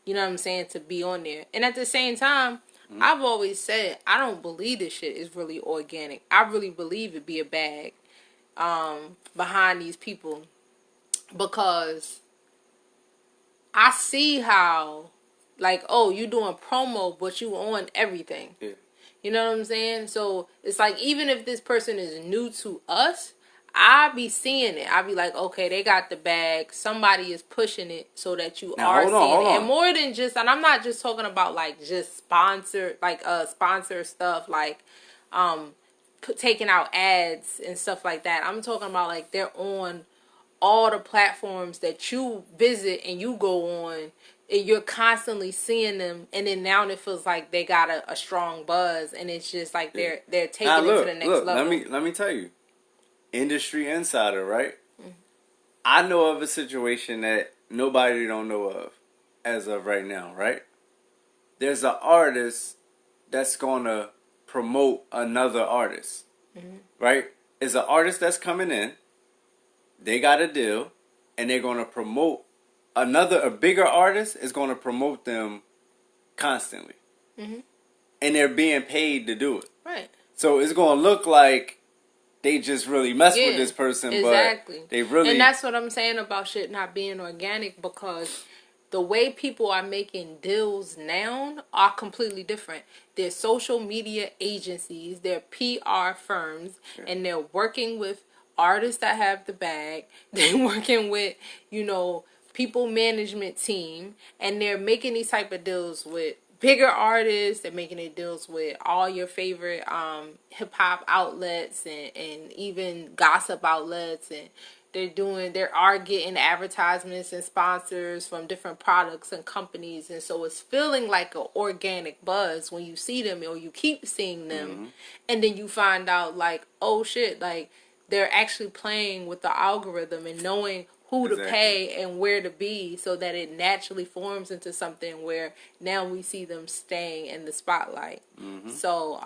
you know what I'm saying, to be on there. And at the same time, I've always said, I don't believe this shit is really organic. I really believe it be a bag behind these people. Because I see how, like, oh, you doing promo, but you on everything. Yeah. You know what I'm saying? So, it's like, even if this person is new to us, I be seeing it. I be like, okay, they got the bag. Somebody is pushing it so that you are seeing it. And more than just, and I'm not just talking about like just sponsor stuff, like taking out ads and stuff like that. I'm talking about like they're on all the platforms that you visit and you go on, and you're constantly seeing them, and then now it feels like they got a strong buzz, and it's just like they're taking Now, it to the next level. Let me tell you, industry insider, right? I know of a situation that nobody don't know of as of right now, right? There's an artist that's gonna promote another artist, right? It's an artist that's coming in. They got a deal, and they're gonna promote a bigger artist is gonna promote them constantly, and they're being paid to do it. Right. So it's gonna look like they just really mess with this person, exactly. but they really... And that's what I'm saying about shit not being organic, because the way people are making deals now are completely different. They're social media agencies, they're PR firms, and they're working with artists that have the bag. They're working with, people management team, and they're making these type of deals with bigger artists. They're making it deals with all your favorite hip hop outlets and even gossip outlets, and they are getting advertisements and sponsors from different products and companies, and so it's feeling like an organic buzz when you see them or you keep seeing them, and then you find out like, oh shit, like they're actually playing with the algorithm and knowing who to pay and where to be, so that it naturally forms into something where now we see them staying in the spotlight. So,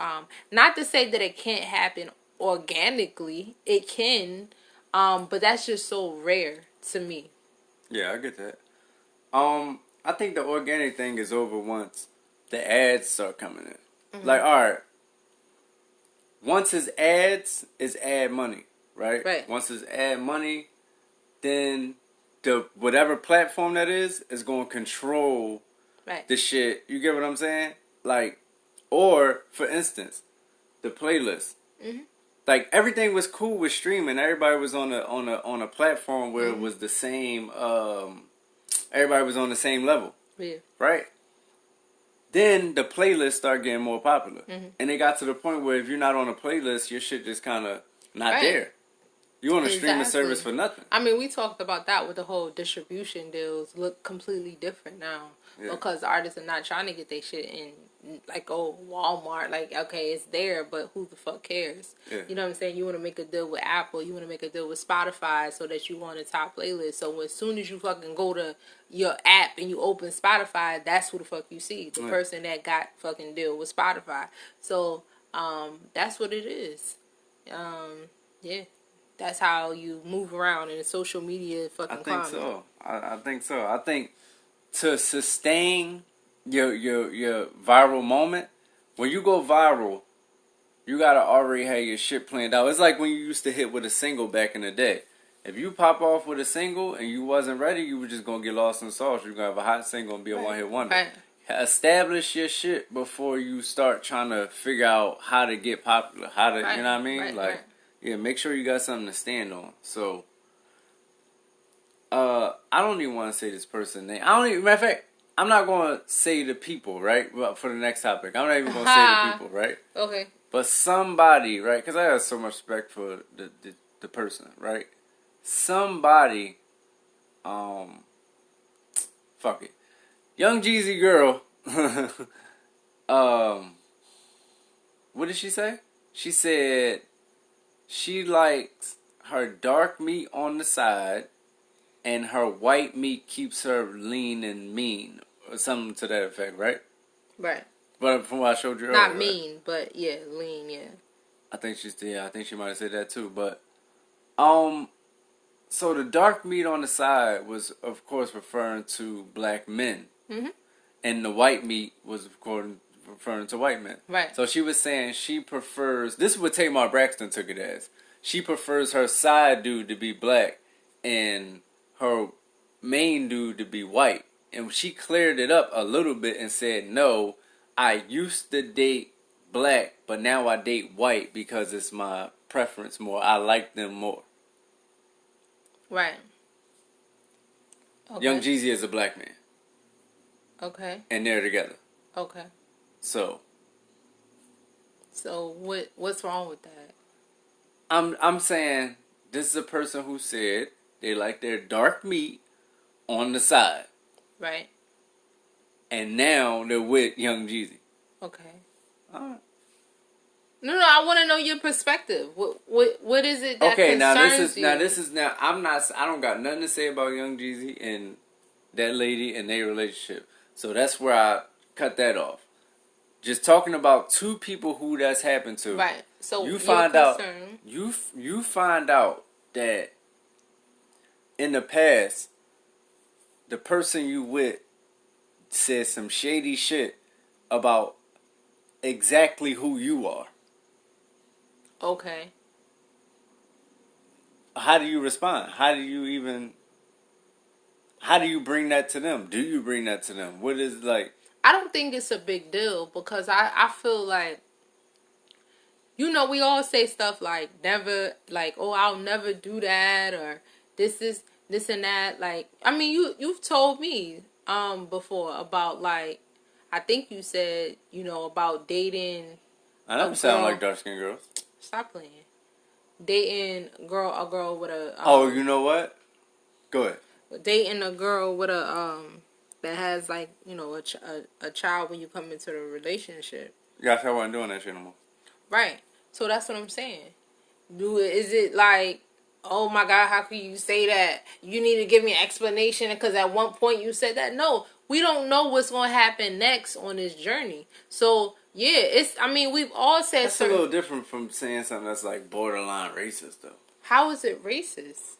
not to say that it can't happen organically, it can, but that's just so rare to me. Yeah, I get that. I think the organic thing is over once the ads start coming in. Like, all right, once it's ads, it's ad money, right? Right. Once it's ad money, then the whatever platform that is going to control the shit. You get what I'm saying? Like, or for instance, the playlist. Like, everything was cool with streaming. Everybody was on a platform where it was the same. Everybody was on the same level, right? Then the playlist started getting more popular, and it got to the point where if you're not on a playlist, your shit just kind of not there. You on a streaming service for nothing. I mean, we talked about that with the whole distribution deals. Look completely different now because artists are not trying to get their shit in like Walmart. Like, okay, it's there, but who the fuck cares? You know what I'm saying? You want to make a deal with Apple. You want to make a deal with Spotify so that you on the top playlist. So as soon as you fucking go to your app and you open Spotify, that's who the fuck you see. The person that got fucking deal with Spotify. So that's what it is. Yeah. That's how you move around in a social media fucking climate. I think so. I think to sustain your viral moment, when you go viral, you gotta already have your shit planned out. It's like when you used to hit with a single back in the day. If you pop off with a single and you wasn't ready, you were just gonna get lost in the sauce. You're gonna have a hot single and be a one-hit wonder. Establish your shit before you start trying to figure out how to get popular. How to, you know what I mean? Yeah, make sure you got something to stand on. So, I don't even want to say this person's name. Matter of fact, I'm not going to say the people, right? Well, for the next topic. I'm not even going to say the people, right? Okay. But somebody, right? Because I have so much respect for the person, right? Somebody, fuck it. Young Jeezy girl, what did she say? She said she likes her dark meat on the side, and her white meat keeps her lean and mean, or something to that effect, right? Right. But from what I showed you earlier, not mean, but yeah, lean, yeah. I think she might have said that too. But so the dark meat on the side was, of course, referring to black men, and the white meat was, of course, referring to white men. Right. So she was saying she prefers, this is what Tamar Braxton took it as, she prefers her side dude to be black and her main dude to be white. And she cleared it up a little bit and said, no, I used to date black, but now I date white because it's my preference more. I like them more. Right. Okay. Young Jeezy is a black man. Okay. And they're together. Okay. So what's wrong with that? I'm saying this is a person who said They like their dark meat on the side. Right. And now they're with Young Jeezy. Okay. Alright. No, I want to know your perspective. What is it that Okay, concerns you? I don't got nothing to say about Young Jeezy and that lady and their relationship. So that's where I cut that off. Just talking about two people who that's happened to. Right. So you find out concern. you find out that in the past the person you with said some shady shit about exactly who you are. Okay. How do you respond? How do you bring that to them? Do you bring that to them? What is like? I don't think it's a big deal because I feel like, we all say stuff like never, like, oh, I'll never do that, or this and that. Like, I mean, you've told me before about, like, I think you said, about dating. I never sound like dark skinned girls. Stop playing. Dating a girl with a. Oh, you know what? Go ahead. Dating a girl with a that has, like, a child when you come into the relationship. Gosh, I wasn't doing that shit no more. Right. So that's what I'm saying. Is it like, oh my God, how can you say that? You need to give me an explanation because at one point you said that. No, we don't know what's going to happen next on this journey. So yeah, we've all said that's a little different from saying something that's like borderline racist though. How is it racist?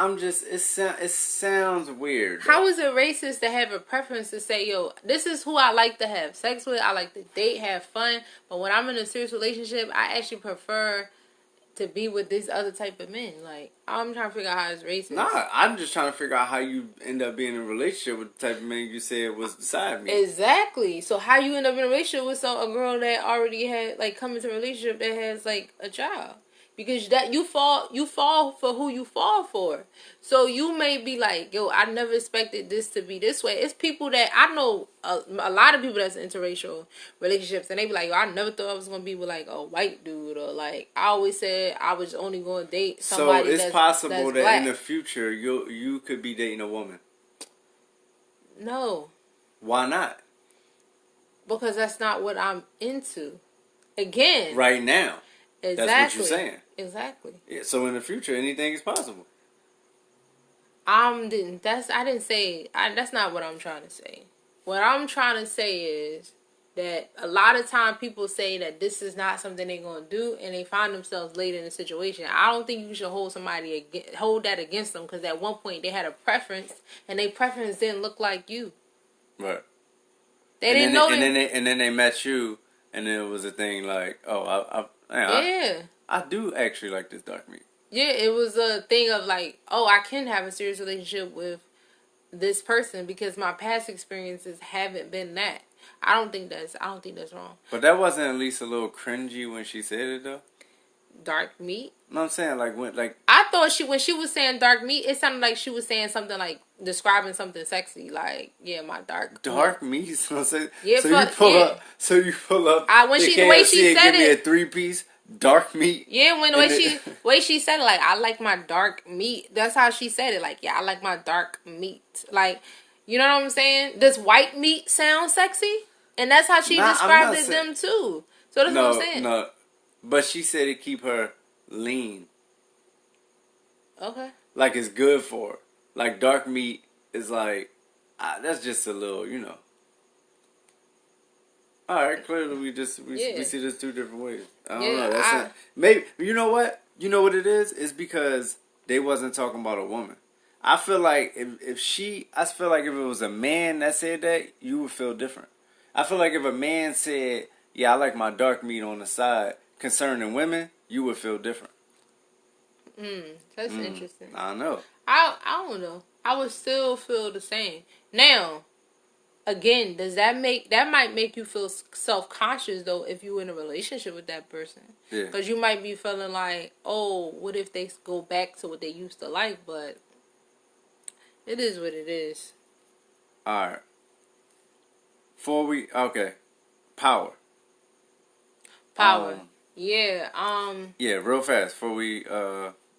It sounds weird. Though. How is it racist to have a preference to say, yo, this is who I like to have sex with, I like to date, have fun, but when I'm in a serious relationship, I actually prefer to be with this other type of men? Like, I'm trying to figure out how it's racist. Nah, I'm just trying to figure out how you end up being in a relationship with the type of man you said was beside me. Exactly. So how you end up in a relationship with a girl that already had, like, come into a relationship that has, like, a child? Because that you fall for who you fall for. So you may be like, yo, I never expected this to be this way. It's people that I know, a lot of people that's in interracial relationships, and they be like, yo, I never thought I was gonna be with like a white dude, or like I always said I was only gonna date somebody. So it's possible that black. in the future you could be dating a woman. No. Why not? Because that's not what I'm into. Again. Right now. Exactly. That's what you're saying. Exactly. Yeah, so in the future, anything is possible. I didn't say, that's not what I'm trying to say. What I'm trying to say is that a lot of time people say that this is not something they're going to do, and they find themselves later in a situation. I don't think you should hold that against them, because at one point they had a preference, and their preference didn't look like you. Right. They didn't know. And then they met you, and then it was a thing like, oh, I do actually like this dark meat. Yeah, it was a thing of like, oh, I can have a serious relationship with this person because my past experiences haven't been that. I don't think that's wrong. But that wasn't at least a little cringy when she said it though. Dark meat? No, I'm saying I thought when she was saying dark meat, it sounded like she was saying something like describing something sexy, like, yeah, my dark meat. So yeah, so you pull up. The way she said give me a 3-piece dark meat. Yeah, when the way she said it, like, I like my dark meat. That's how she said it. Like, yeah, I like my dark meat. Like, you know what I'm saying? Does white meat sound sexy? And that's how she described it them too. So that's what I'm saying. No, but she said it keep her lean. Okay. Like it's good for her. Like dark meat is like, that's just a little, All right, clearly we see this two different ways. I don't know. That's not, maybe you know what? You know what it is? It's because they wasn't talking about a woman. I feel like if it was a man that said that, you would feel different. I feel like if a man said, "Yeah, I like my dark meat on the side," concerning women, you would feel different. That's interesting. I know. I don't know. I would still feel the same. Now, again, that might make you feel self-conscious though if you're in a relationship with that person. Yeah. Because you might be feeling like, oh, what if they go back to what they used to like? But it is what it is. All right. Power. Yeah. Yeah, real fast before we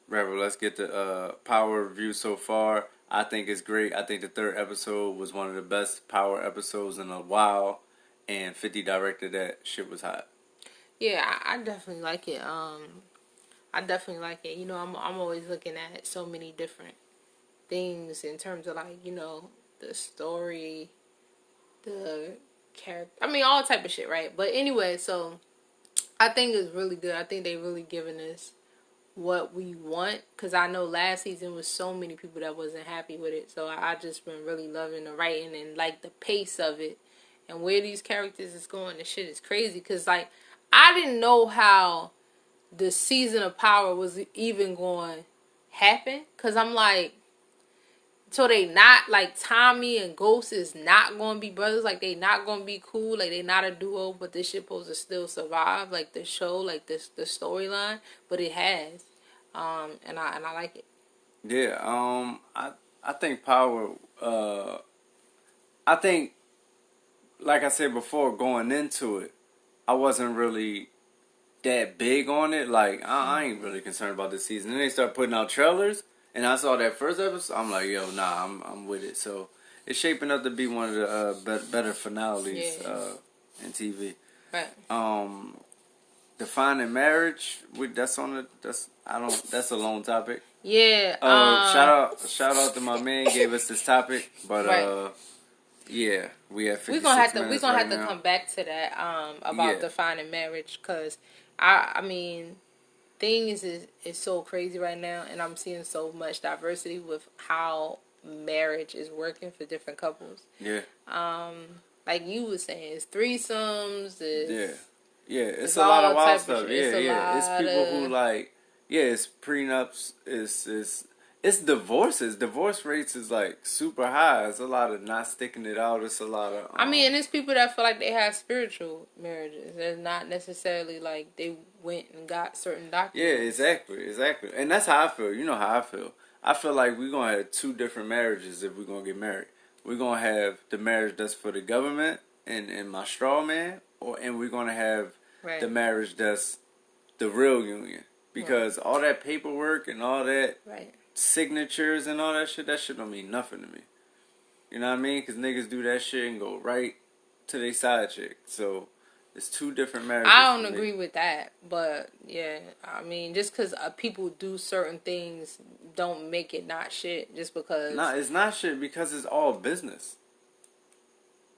Right, well, let's get the Power review so far. I think it's great. I think the third episode was one of the best Power episodes in a while, and 50 directed that. Shit was hot. Yeah, I definitely like it. I definitely like it. You know, I'm always looking at so many different things in terms of like, you know, the story, the character. I mean, all type of shit, right? But anyway, so I think it's really good. I think they really giving us what we want, because I know last season was so many people that wasn't happy with it. So I just been really loving the writing and like the pace of it and where these characters is going. The shit is crazy because like I didn't know how the season of Power was even going to happen, because I'm like, so they not like Tommy and Ghost is not going to be brothers, like they not going to be cool, like they not a duo, but this shit supposed to still survive, like the show, like this the storyline, but it has, and I like it. Yeah, I think Power. I think, like I said before, going into it, I wasn't really that big on it. Like I ain't really concerned about this season. Then they start putting out trailers, and I saw that first episode. I'm like, yo, nah, I'm with it. So it's shaping up to be one of the better finales in TV. Right. Defining marriage. That's on the. That's I don't. That's a long topic. Yeah. Shout out to my man gave us this topic, but right. yeah, we have 56 we're gonna have to now. come back to that about defining marriage, because I mean things is so crazy right now, and I'm seeing so much diversity with how marriage is working for different couples. Yeah. Like you were saying, it's threesomes. It's a lot of wild stuff. It's people who like. Yeah, it's prenups. It's divorces. Divorce rates is like super high. It's a lot of not sticking it out. It's a lot of. I mean, and it's people that feel like they have spiritual marriages. They're not necessarily like they went and got certain documents. Yeah, exactly. And that's how I feel. You know how I feel. I feel like we're gonna have two different marriages if we're gonna get married. We're gonna have the marriage that's for the government and my straw man, and we're gonna have the marriage that's the real union. Because all that paperwork and all that signatures and all that shit don't mean nothing to me. You know what I mean? Because niggas do that shit and go right to their side chick. So it's two different marriages. I don't agree with that. But yeah, I mean, just because people do certain things don't make it not shit. Just because. Nah, it's not shit because it's all business.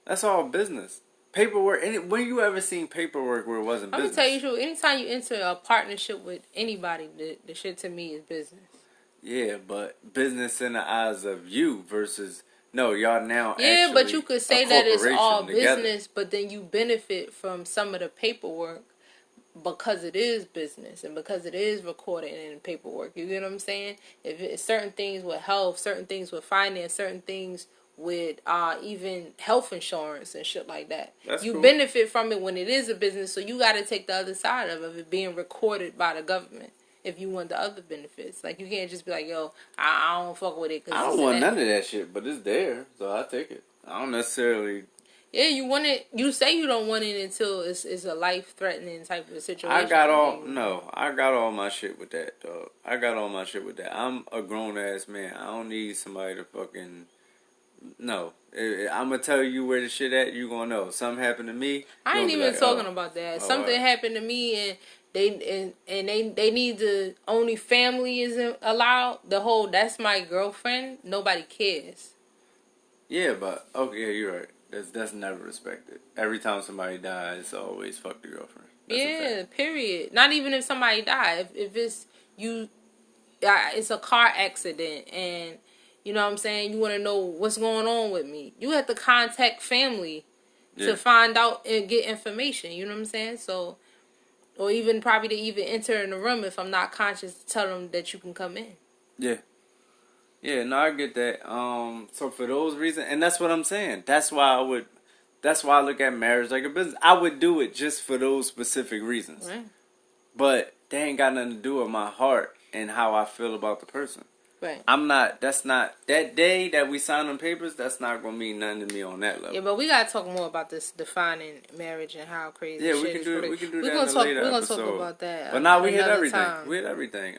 That's all business. Paperwork. When you ever seen paperwork where it wasn't business? I'm gonna tell you, anytime you enter a partnership with anybody, the shit to me is business. Yeah, but business in the eyes of you versus no, y'all now. Yeah, but you could say that it's all together. business, but then you benefit from some of the paperwork because it is business and because it is recorded in paperwork. You get what I'm saying? If it's certain things with health, certain things with finance, certain things with even health insurance and shit like that. You cool. Benefit from it when it is a business, so you got to take the other side of it being recorded by the government if you want the other benefits. Like, you can't just be like, yo, I don't fuck with it. I don't want none of that shit, but it's there, so I take it. I don't necessarily... Yeah, you want it. You say you don't want it until it's a life-threatening type of situation. I got all my shit with that, dog. I got all my shit with that. I'm a grown-ass man. I don't need somebody to fucking... No, I'm gonna tell you where the shit at. You gonna know. Something happened to me. I ain't even talking about that. Something happened to me, and they need to only family isn't allowed. The whole that's my girlfriend. Nobody cares. Yeah, but okay, you're right. That's never respected. Every time somebody dies, it's always fuck the girlfriend. That's period. Not even if somebody died. If it's you, it's a car accident and. You know what I'm saying? You want to know what's going on with me. You have to contact family to find out and get information. You know what I'm saying? So, or even probably to even enter in the room if I'm not conscious to tell them that you can come in. Yeah. Yeah, no, I get that. So for those reasons, and that's what I'm saying. That's why I look at marriage like a business. I would do it just for those specific reasons. Right. But they ain't got nothing to do with my heart and how I feel about the person. Right. That day that we sign on papers, that's not going to mean nothing to me on that level. Yeah, but we got to talk more about this defining marriage and how crazy shit is. We can do that in a later episode. We're going to talk about that. But now we hit everything. We hit everything.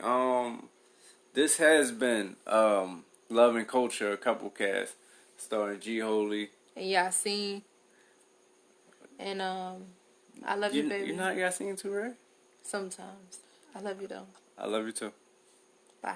this has been Love and Culture, a couple cast, starring G Holy and Yasin. And I love you, baby. You not Yasin Toure? Sometimes. I love you though. I love you too. Bye.